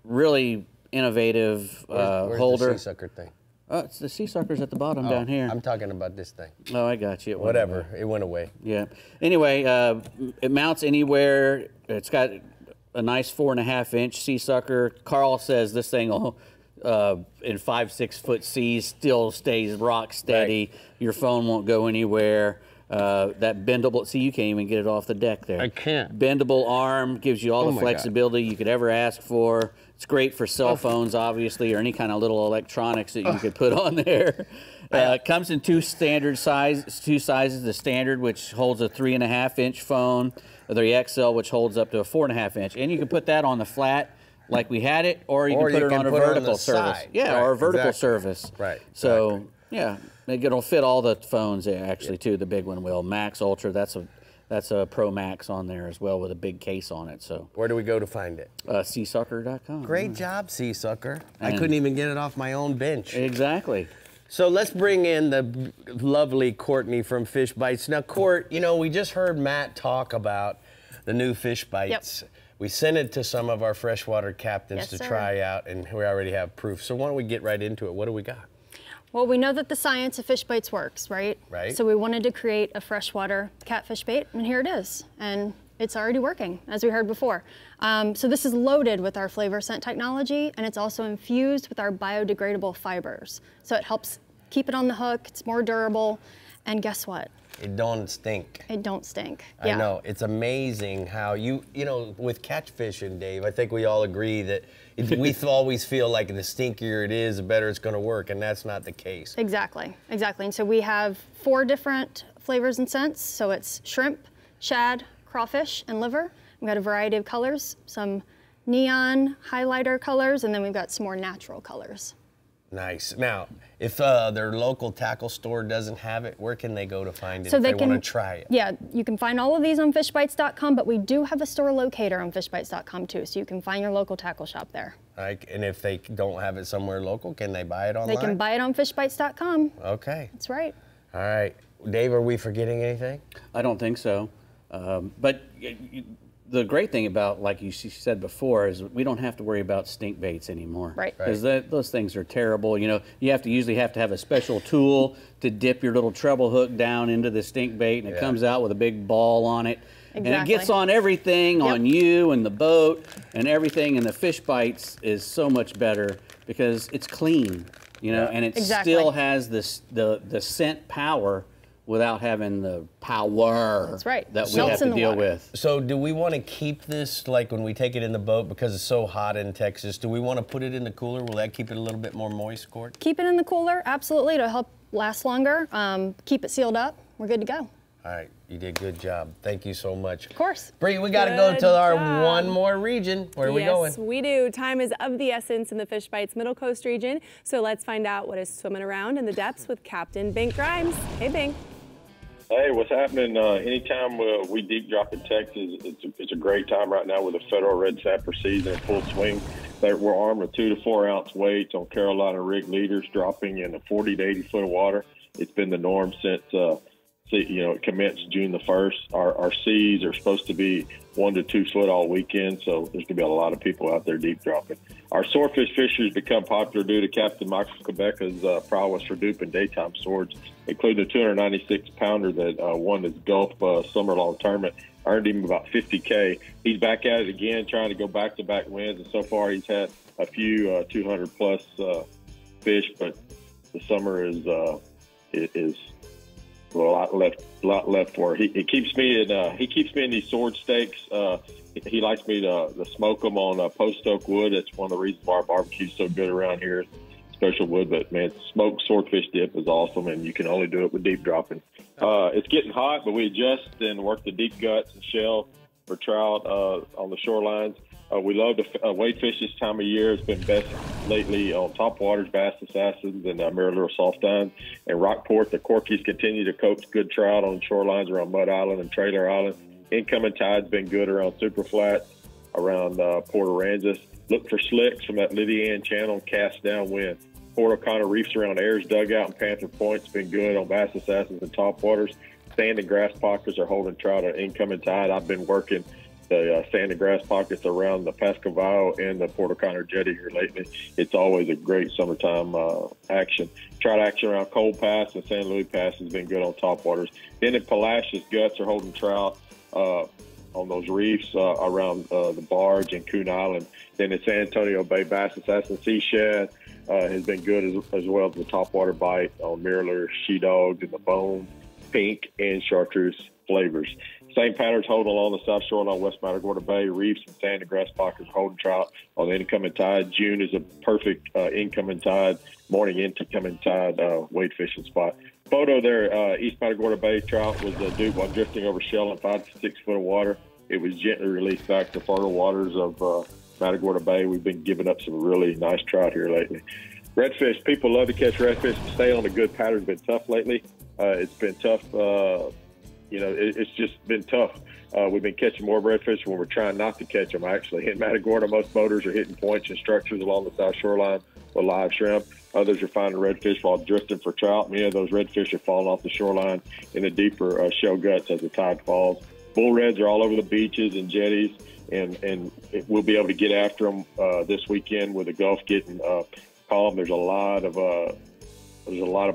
[SPEAKER 5] Really innovative
[SPEAKER 2] Where's
[SPEAKER 5] holder.
[SPEAKER 2] the Sea Sucker thing?
[SPEAKER 5] It's the Sea Sucker's at the bottom down here.
[SPEAKER 2] I'm talking about this thing.
[SPEAKER 5] Oh, I got you.
[SPEAKER 2] Whatever. It went away.
[SPEAKER 5] Yeah. Anyway, it mounts anywhere. It's got a nice 4.5-inch Sea Sucker. Carl says this thing will, in 5-6 foot seas, still stays rock steady. Right. Your phone won't go anywhere. That bendable, see, you can't even get it off the deck there.
[SPEAKER 2] I can't.
[SPEAKER 5] Bendable arm gives you all the flexibility you could ever ask for. It's great for cell phones, obviously, or any kind of little electronics that you could put on there. It comes in 2 sizes. The standard, which holds a 3.5-inch phone, or the XL, which holds up to a 4.5-inch. And you can put that on the flat like we had it, or you can put it on a vertical service. Yeah, or a vertical service.
[SPEAKER 2] Right.
[SPEAKER 5] So, yeah, it'll fit all the phones actually, too. The big one will. Max, Ultra, that's a Pro Max on there as well with a big case on it. So
[SPEAKER 2] where do we go to find it?
[SPEAKER 5] Seasucker.com.
[SPEAKER 2] Great job, Sea Sucker. I couldn't even get it off my own bench.
[SPEAKER 5] Exactly.
[SPEAKER 2] So let's bring in the lovely Courtney from Fish Bites. Now, Court, you know, we just heard Matt talk about the new Fish Bites. Yep. We sent it to some of our freshwater captains to try out, and we already have proof. So why don't we get right into it? What do we got?
[SPEAKER 12] Well, we know that the science of fish bites works, right?
[SPEAKER 2] Right.
[SPEAKER 12] So we wanted to create a freshwater catfish bait, and here it is. And it's already working, as we heard before. So this is loaded with our flavor scent technology, and it's also infused with our biodegradable fibers. So it helps keep it on the hook, it's more durable, and guess what?
[SPEAKER 2] It don't stink.
[SPEAKER 12] It don't stink.
[SPEAKER 2] I know. It's amazing how you know, with catch fishing, Dave, I think we all agree that we always feel like the stinkier it is, the better it's going to work, and that's not the case.
[SPEAKER 12] Exactly, exactly. And so we have 4 different flavors and scents. So it's shrimp, shad, crawfish, and liver. We've got a variety of colors, some neon highlighter colors, and then we've got some more natural colors.
[SPEAKER 2] Nice. Now, if their local tackle store doesn't have it, where can they go to find it if they want to try it?
[SPEAKER 12] Yeah, you can find all of these on fishbites.com, but we do have a store locator on fishbites.com too, so you can find your local tackle shop there.
[SPEAKER 2] And if they don't have it somewhere local, can they buy it online?
[SPEAKER 12] They can buy it on fishbites.com.
[SPEAKER 2] Okay.
[SPEAKER 12] That's right.
[SPEAKER 2] All right. Dave, are we forgetting anything?
[SPEAKER 5] I don't think so. But the great thing about, like you said before, is we don't have to worry about stink baits anymore.
[SPEAKER 12] Right.
[SPEAKER 5] Because those things are terrible. You know, you usually have to have a special tool to dip your little treble hook down into the stink bait, and it comes out with a big ball on it. Exactly. And it gets on everything, on you and the boat and everything, and the Fish Bites is so much better because it's clean, you know, and it still has the scent power without having the power that we have to deal with.
[SPEAKER 2] So do we want to keep this, like when we take it in the boat, because it's so hot in Texas, do we want to put it in the cooler? Will that keep it a little bit more moist, Court?
[SPEAKER 12] Keep it in the cooler, absolutely, to help last longer. Keep it sealed up. We're good to go.
[SPEAKER 2] All right, you did a good job. Thank you so much.
[SPEAKER 12] Of course.
[SPEAKER 2] Bree, we got to go to our one more region. Where are we going?
[SPEAKER 1] Yes, we do. Time is of the essence in the Fish Bites Middle Coast region, so let's find out what is swimming around in the depths with Captain Bink Grimes. Hey, Bink.
[SPEAKER 13] Hey, what's happening? Anytime we deep drop in Texas, it's a great time right now with the federal red snapper season in full swing. We're armed with 2 to 4 ounce weights on Carolina rig leaders dropping in 40 to 80 foot of water. It's been the norm since it commenced June the 1st. Our seas are supposed to be 1 to 2 foot all weekend, so there's going to be a lot of people out there deep dropping. Our swordfish fisheries become popular due to Captain Michael Quebecca's prowess for duping daytime swords, including the 296-pounder that won his Gulf summer-long tournament, earned him about $50K. He's back at it again, trying to go back-to-back wins, and so far he's had a few 200-plus fish, but the summer is a lot left for. He keeps me in these sword steaks. He likes me to smoke them on post oak wood. That's one of the reasons why our barbecue's so good around here. Special wood, but man, smoked swordfish dip is awesome, and you can only do it with deep dropping. It's getting hot, but we adjust and work the deep guts and shell for trout on the shorelines. We love to wade fish this time of year. It's been best lately on top waters, bass assassins, and mirror lure soft tines. And Rockport, the Corkies continue to coax good trout on shorelines around Mud Island and Trailer Island. Incoming tide's been good around Super Flats, around Port Aransas. Look for slicks from that Lydia Ann channel and cast downwind. Port O'Connor reefs around Ayers Dugout and Panther Point's been good on bass assassins and top waters. Sand and grass pockets are holding trout at incoming tide. I've been working the sand and grass pockets around the Pascavallo and the Port O'Connor jetty here lately. It's always a great summertime action. Trout action around Cold Pass and San Luis Pass has been good on top waters. Then in Palacios, guts are holding trout on those reefs around the Barge and Coon Island. Then in San Antonio Bay, bass assassin sea shad has been good as well as the topwater bite on mirror lure, she dogs, and the bone, pink, and chartreuse flavors. Same patterns holding along the south shore along West Matagorda Bay. Reefs and sand and grass pockets holding trout on the incoming tide. June is a perfect incoming tide, morning incoming tide wade fishing spot. Photo there, East Matagorda Bay trout was a dupe while drifting over shell in 5 to 6 foot of water. It was gently released back to fertile waters of Matagorda Bay. We've been giving up some really nice trout here lately. Redfish, people love to catch redfish. Stay on a good pattern has been tough lately. It's been tough. It's just been tough. We've been catching more redfish when we're trying not to catch them, actually. In Matagorda, most boaters are hitting points and structures along the south shoreline with live shrimp. Others are finding redfish while drifting for trout. Many of those redfish are falling off the shoreline in the deeper shell guts as the tide falls. Bull reds are all over the beaches and jetties, and we'll be able to get after them this weekend with the Gulf getting calm. There's a lot of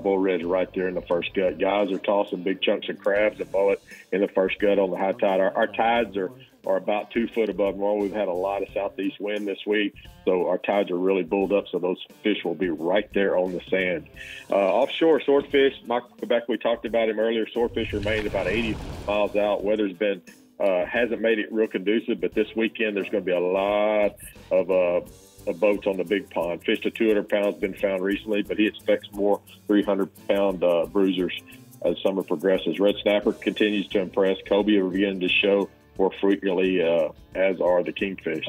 [SPEAKER 13] bull reds right there in the first gut. Guys are tossing big chunks of crabs and mullet in the first gut on the high tide. Our tides are about 2 foot above normal. We've had a lot of southeast wind this week, so our tides are really bulled up, so those fish will be right there on the sand. Offshore, swordfish, Michael Quebec, we talked about him earlier. Swordfish remain about 80 miles out. Weather's been hasn't made it real conducive, but this weekend there's going to be a lot of boats on the big pond. Fish to 200 pounds been found recently, but he expects more 300-pound bruisers as summer progresses. Red snapper continues to impress. Cobia are beginning to show more frequently, as are the kingfish.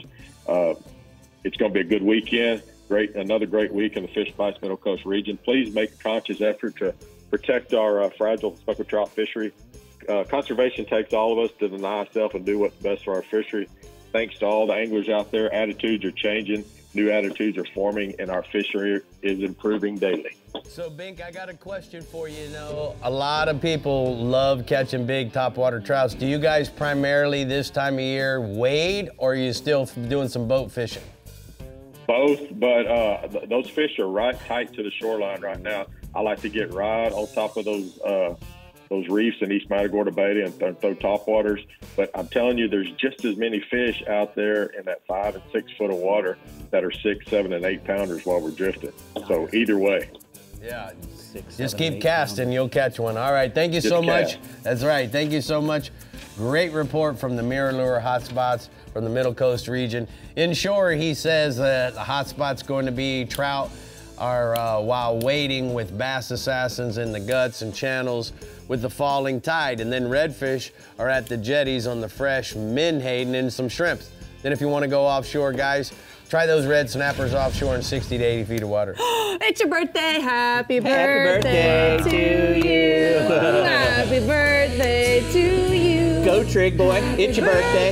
[SPEAKER 13] It's going to be a good weekend. Another great week in the Fish Bites Middle Coast region. Please make a conscious effort to protect our fragile speckled trout fishery. Conservation takes all of us to deny ourselves and do what's best for our fishery. Thanks to all the anglers out there, attitudes are changing. New attitudes are forming, and our fishery is improving daily.
[SPEAKER 2] So, Bink, I got a question for you. A lot of people love catching big topwater trouts. Do you guys primarily this time of year wade, or are you still doing some boat fishing?
[SPEAKER 13] Both, but those fish are right tight to the shoreline right now. I like to get right on top of those reefs in East Matagorda Bay and throw topwaters. But I'm telling you, there's just as many fish out there in that 5 and 6 foot of water that are 6, 7, and 8 pounders while we're drifting. So either way.
[SPEAKER 2] Yeah, just keep casting, you'll catch one. All right, thank you so much. That's right, thank you so much. Great report from the mirror lure hotspots from the Middle Coast region. Inshore, he says that the hotspot's going to be trout are while waiting with bass assassins in the guts and channels with the falling tide. And then redfish are at the jetties on the fresh menhaden and some shrimps. Then if you want to go offshore, guys, try those red snappers offshore in 60 to 80 feet of water.
[SPEAKER 1] It's your birthday. Happy birthday to you. Happy birthday to you.
[SPEAKER 5] Go, Trig boy. It's your birthday.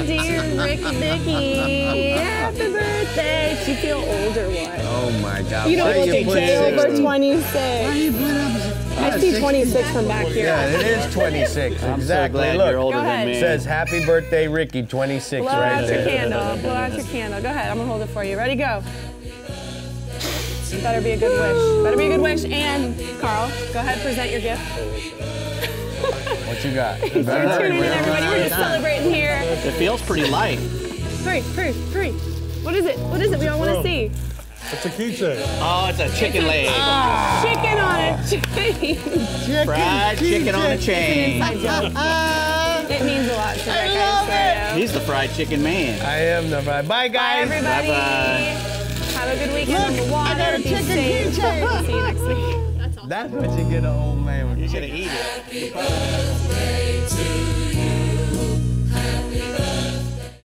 [SPEAKER 1] Dear Ricky Dicky. Happy birthday. Do you feel old or what?
[SPEAKER 2] Oh my God.
[SPEAKER 1] You don't look a day over 26.
[SPEAKER 2] Why you put up
[SPEAKER 1] I see 26 from back here.
[SPEAKER 2] Yeah, it is 26.
[SPEAKER 5] I'm
[SPEAKER 2] exactly.
[SPEAKER 5] so glad
[SPEAKER 2] Look,
[SPEAKER 5] you're older
[SPEAKER 1] Go
[SPEAKER 5] than
[SPEAKER 1] ahead.
[SPEAKER 5] me.
[SPEAKER 2] it says happy birthday, Ricky, 26
[SPEAKER 1] Blow
[SPEAKER 2] right
[SPEAKER 1] out your
[SPEAKER 2] there.
[SPEAKER 1] candle. Blow out your candle. Go ahead. I'm gonna hold it for you. Ready, go. Better be a good wish. Better be a good wish. And Carl, go ahead, present your gift.
[SPEAKER 2] What you got?
[SPEAKER 1] You're tuning in, everybody. We're just celebrating here.
[SPEAKER 5] It feels pretty light.
[SPEAKER 1] Three. What is it? What is it? We all want to see.
[SPEAKER 4] It's a keychain.
[SPEAKER 5] Oh, it's a chicken leg.
[SPEAKER 1] Chicken on a chain.
[SPEAKER 5] Fried chicken on a
[SPEAKER 1] It's
[SPEAKER 5] chain.
[SPEAKER 1] an inside joke. It means a lot to that guy.
[SPEAKER 5] He's the fried chicken man.
[SPEAKER 2] I am the right. Bye,
[SPEAKER 1] Bye,
[SPEAKER 2] guys.
[SPEAKER 1] everybody.
[SPEAKER 5] Bye-bye.
[SPEAKER 1] Have a good weekend on the water.
[SPEAKER 14] I got a
[SPEAKER 1] Be
[SPEAKER 14] chicken
[SPEAKER 1] safe.
[SPEAKER 14] keychain.
[SPEAKER 1] See you next week.
[SPEAKER 2] That's what you get an old man with.
[SPEAKER 5] You're gonna eat it.